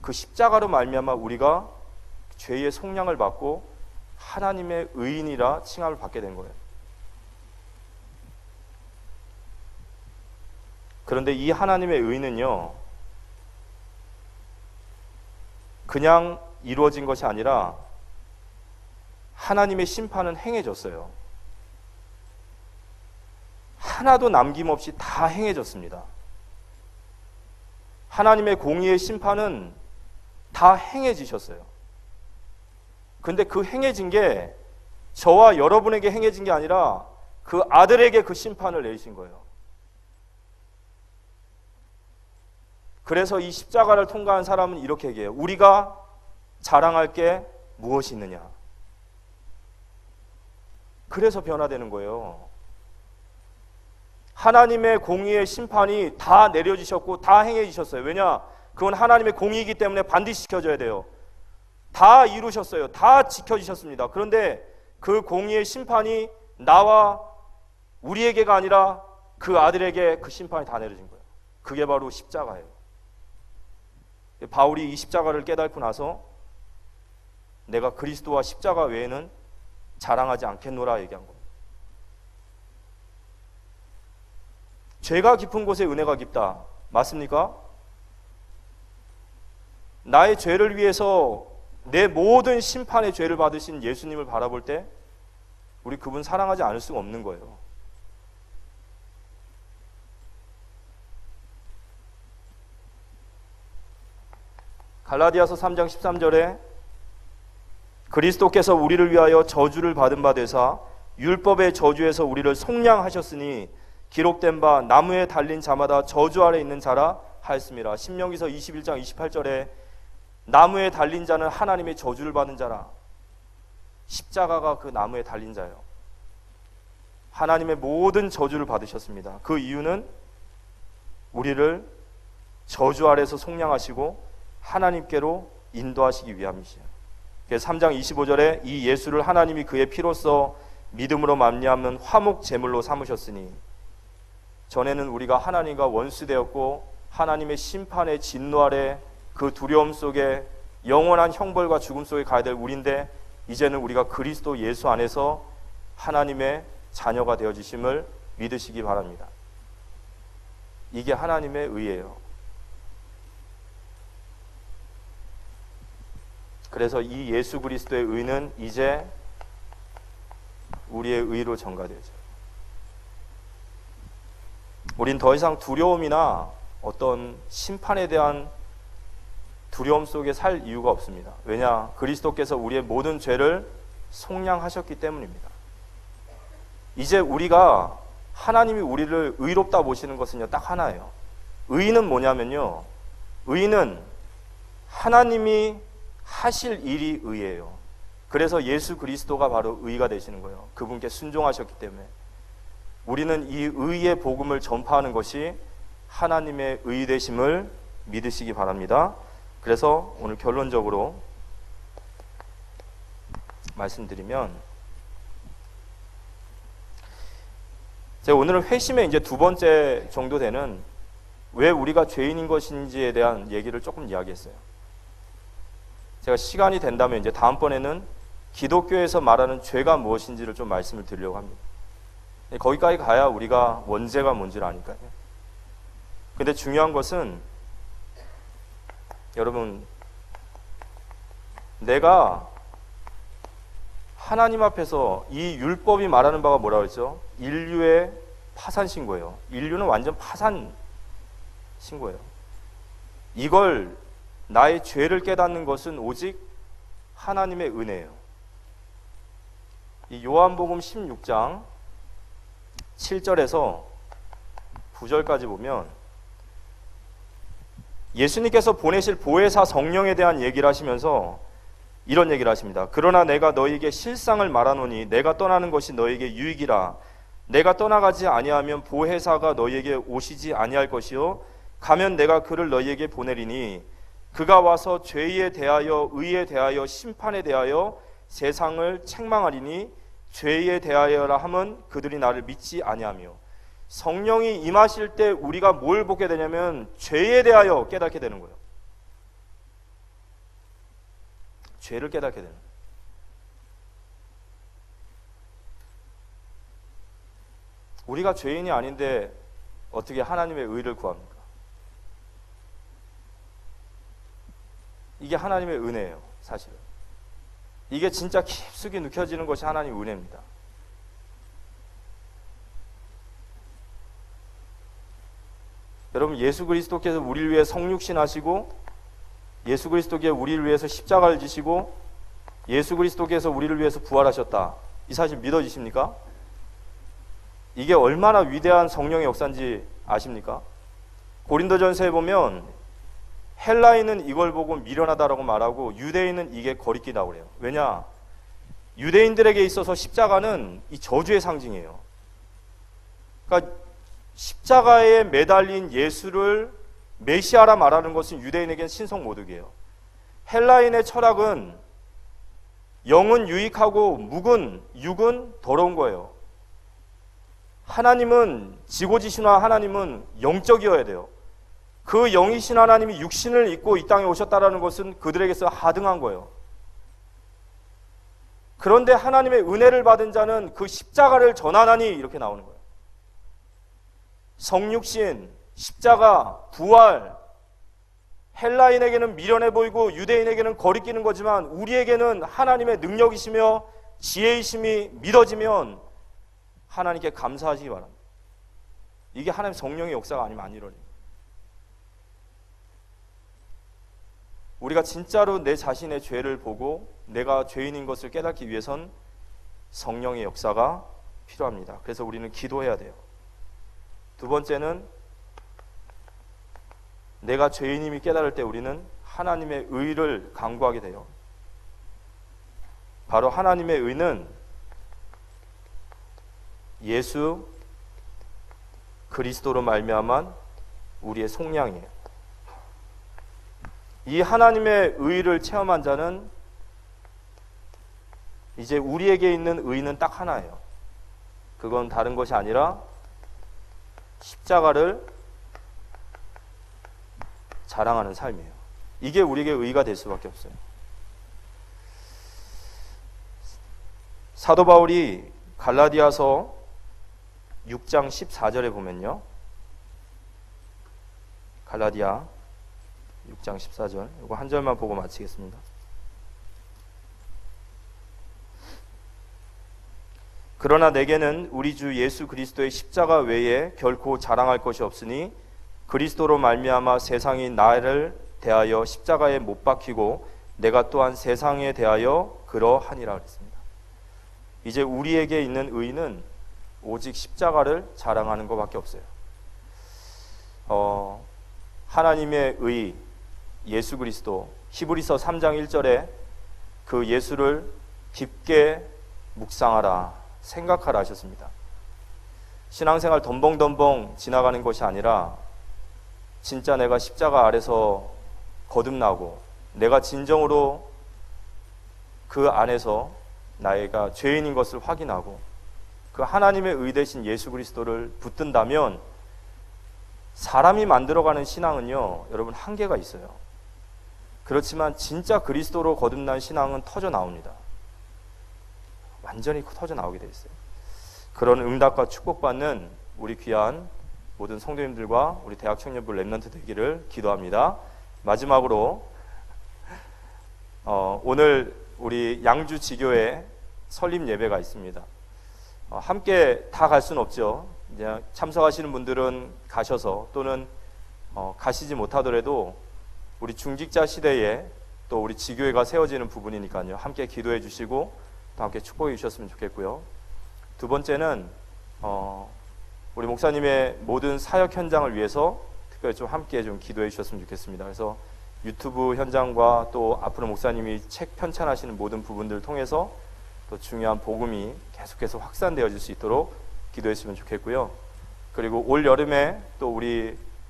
그 십자가로 말미암아 우리가 죄의 속량을 받고 하나님의 의인이라 칭함을 받게 된 거예요. 그런데 이 하나님의 의는요, 그냥 이루어진 것이 아니라 하나님의 심판은 행해졌어요. 하나도 남김없이 다 행해졌습니다. 하나님의 공의의 심판은 다 행해지셨어요. 근데 그 행해진 게 저와 여러분에게 행해진 게 아니라 그 아들에게 그 심판을 내리신 거예요. 그래서 이 십자가를 통과한 사람은 이렇게 얘기해요. 우리가 자랑할 게 무엇이 있느냐. 그래서 변화되는 거예요. 하나님의 공의의 심판이 다 내려지셨고 다 행해지셨어요. 왜냐? 그건 하나님의 공의이기 때문에 반드시 지켜져야 돼요. 다 이루셨어요. 다 지켜지셨습니다. 그런데 그 공의의 심판이 나와 우리에게가 아니라 그 아들에게 그 심판이 다 내려진 거예요. 그게 바로 십자가예요. 바울이 이 십자가를 깨닫고 나서 내가 그리스도와 십자가 외에는 자랑하지 않겠노라 얘기한 겁니다. 죄가 깊은 곳에 은혜가 깊다. 맞습니까? 나의 죄를 위해서 내 모든 심판의 죄를 받으신 예수님을 바라볼 때 우리 그분 사랑하지 않을 수가 없는 거예요. 갈라디아서 3장 13절에 그리스도께서 우리를 위하여 저주를 받은 바 되사 율법의 저주에서 우리를 속량하셨으니 기록된 바 나무에 달린 자마다 저주 아래 있는 자라 하였습니다. 신명기서 21장 28절에 나무에 달린 자는 하나님의 저주를 받은 자라. 십자가가 그 나무에 달린 자예요. 하나님의 모든 저주를 받으셨습니다. 그 이유는 우리를 저주 아래에서 속량하시고 하나님께로 인도하시기 위함이시에요. 그래서 3장 25절에 이 예수를 하나님이 그의 피로써 믿음으로 말미암는 화목 제물로 삼으셨으니, 전에는 우리가 하나님과 원수되었고 하나님의 심판의 진노 아래 그 두려움 속에 영원한 형벌과 죽음 속에 가야 될 우리인데, 이제는 우리가 그리스도 예수 안에서 하나님의 자녀가 되어지심을 믿으시기 바랍니다. 이게 하나님의 의예요. 그래서 이 예수 그리스도의 의는 이제 우리의 의로 전가되죠. 우린 더 이상 두려움이나 어떤 심판에 대한 두려움 속에 살 이유가 없습니다. 왜냐? 그리스도께서 우리의 모든 죄를 속량하셨기 때문입니다. 이제 우리가, 하나님이 우리를 의롭다 보시는 것은요, 딱 하나예요. 의는 뭐냐면요, 의는 하나님이 하실 일이 의예요. 그래서 예수 그리스도가 바로 의가 되시는 거예요. 그분께 순종하셨기 때문에. 우리는 이 의의 복음을 전파하는 것이 하나님의 의 되심을 믿으시기 바랍니다. 그래서 오늘 결론적으로 말씀드리면, 제가 오늘은 회심의 이제 두 번째 정도 되는 왜 우리가 죄인인 것인지에 대한 얘기를 조금 이야기했어요. 제가 시간이 된다면 이제 다음번에는 기독교에서 말하는 죄가 무엇인지를 좀 말씀을 드리려고 합니다. 거기까지 가야 우리가 원죄가 뭔지를 아니까요. 근데 중요한 것은, 여러분, 내가 하나님 앞에서 이 율법이 말하는 바가 뭐라고 했죠? 인류의 파산 신고예요. 인류는 완전 파산 신고예요. 이걸, 나의 죄를 깨닫는 것은 오직 하나님의 은혜예요. 이 요한복음 16장 7절에서 9절까지 보면 예수님께서 보내실 보혜사 성령에 대한 얘기를 하시면서 이런 얘기를 하십니다. 그러나 내가 너희에게 실상을 말하노니 내가 떠나는 것이 너희에게 유익이라. 내가 떠나가지 아니하면 보혜사가 너희에게 오시지 아니할 것이요 가면 내가 그를 너희에게 보내리니 그가 와서 죄에 대하여 의에 대하여 심판에 대하여 세상을 책망하리니 죄에 대하여라 함은 그들이 나를 믿지 아니하며. 성령이 임하실 때 우리가 뭘 보게 되냐면 죄에 대하여 깨닫게 되는 거예요. 죄를 깨닫게 되는 거예요. 우리가 죄인이 아닌데 어떻게 하나님의 의를 구합니까? 이게 하나님의 은혜예요, 사실은. 이게 진짜 깊숙이 느껴지는 것이 하나님의 은혜입니다. 여러분, 예수 그리스도께서 우리를 위해 성육신 하시고, 예수 그리스도께서 우리를 위해서 십자가를 지시고, 예수 그리스도께서 우리를 위해서 부활하셨다. 이 사실 믿어지십니까? 이게 얼마나 위대한 성령의 역사인지 아십니까? 고린도전서에 보면 헬라인은 이걸 보고 미련하다라고 말하고 유대인은 이게 거리끼다고 그래요. 왜냐? 유대인들에게 있어서 십자가는 이 저주의 상징이에요. 그러니까 십자가에 매달린 예수를 메시아라 말하는 것은 유대인에게는 신성모독이에요. 헬라인의 철학은 영은 유익하고 묵은 육은 더러운 거예요. 하나님은 지고지신화 하나님은 영적이어야 돼요. 그 영이신 하나님이 육신을 입고 이 땅에 오셨다라는 것은 그들에게서 하등한 거예요. 그런데 하나님의 은혜를 받은 자는 그 십자가를 전하나니 이렇게 나오는 거예요. 성육신, 십자가, 부활, 헬라인에게는 미련해 보이고 유대인에게는 거리끼는 거지만 우리에게는 하나님의 능력이시며 지혜이심이 믿어지면 하나님께 감사하시기 바랍니다. 이게 하나님 성령의 역사가 아니면 안 일어나요. 우리가 진짜로 내 자신의 죄를 보고 내가 죄인인 것을 깨닫기 위해선 성령의 역사가 필요합니다. 그래서 우리는 기도해야 돼요. 두 번째는 내가 죄인임이 깨달을 때 우리는 하나님의 의를 간구하게 돼요. 바로 하나님의 의는 예수 그리스도로 말미암은 우리의 속량이에요. 이 하나님의 의를 체험한 자는 이제 우리에게 있는 의는 딱 하나예요. 그건 다른 것이 아니라 십자가를 자랑하는 삶이에요. 이게 우리에게 의가 될 수밖에 없어요. 사도 바울이 갈라디아서 6장 14절에 보면요. 갈라디아 6장 14절. 이거 한 절만 보고 마치겠습니다. 그러나 내게는 우리 주 예수 그리스도의 십자가 외에 결코 자랑할 것이 없으니 그리스도로 말미암아 세상이 나를 대하여 십자가에 못 박히고 내가 또한 세상에 대하여 그러하니라 그랬습니다. 이제 우리에게 있는 의는 오직 십자가를 자랑하는 것밖에 없어요. 하나님의 의 예수 그리스도, 히브리서 3장 1절에 그 예수를 깊게 묵상하라, 생각하라 하셨습니다. 신앙생활 덤벙덤벙 지나가는 것이 아니라 진짜 내가 십자가 아래서 거듭나고 내가 진정으로 그 안에서 나이가 죄인인 것을 확인하고 그 하나님의 의 대신 예수 그리스도를 붙든다면 사람이 만들어가는 신앙은요, 여러분 한계가 있어요. 그렇지만 진짜 그리스도로 거듭난 신앙은 터져 나옵니다. 완전히 터져 나오게 돼 있어요. 그런 응답과 축복받는 우리 귀한 모든 성도님들과 우리 대학 청년부 렘넌트 되기를 기도합니다. 마지막으로 오늘 우리 양주 지교회 설립 예배가 있습니다. 함께 다 갈 수는 없죠. 이제 참석하시는 분들은 가셔서 또는 가시지 못하더라도 우리 중직자 시대에 또 우리 지교회가 세워지는 부분이니까요. 함께 기도해 주시고 또 함께 축복해 주셨으면 좋겠고요. 두 번째는 우리 목사님의 모든 사역 현장을 위해서 특별히 좀 함께 좀 기도해 주셨으면 좋겠습니다. 그래서 유튜브 현장과 또 앞으로 목사님이 책 편찬하시는 모든 부분들을 통해서 또 중요한 복음이 계속해서 확산되어질 수 있도록 기도했으면 좋겠고요. 그리고 올 여름에 또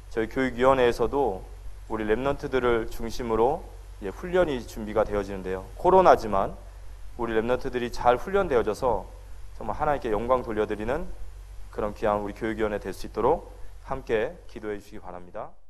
저희 교육위원회에서도 우리 렘넌트들을 중심으로 훈련이 준비가 되어지는데요. 코로나지만 우리 렘넌트들이 잘 훈련되어져서 정말 하나님께 영광 돌려드리는 그런 귀한 우리 교육위원회 될 수 있도록 함께 기도해 주시기 바랍니다.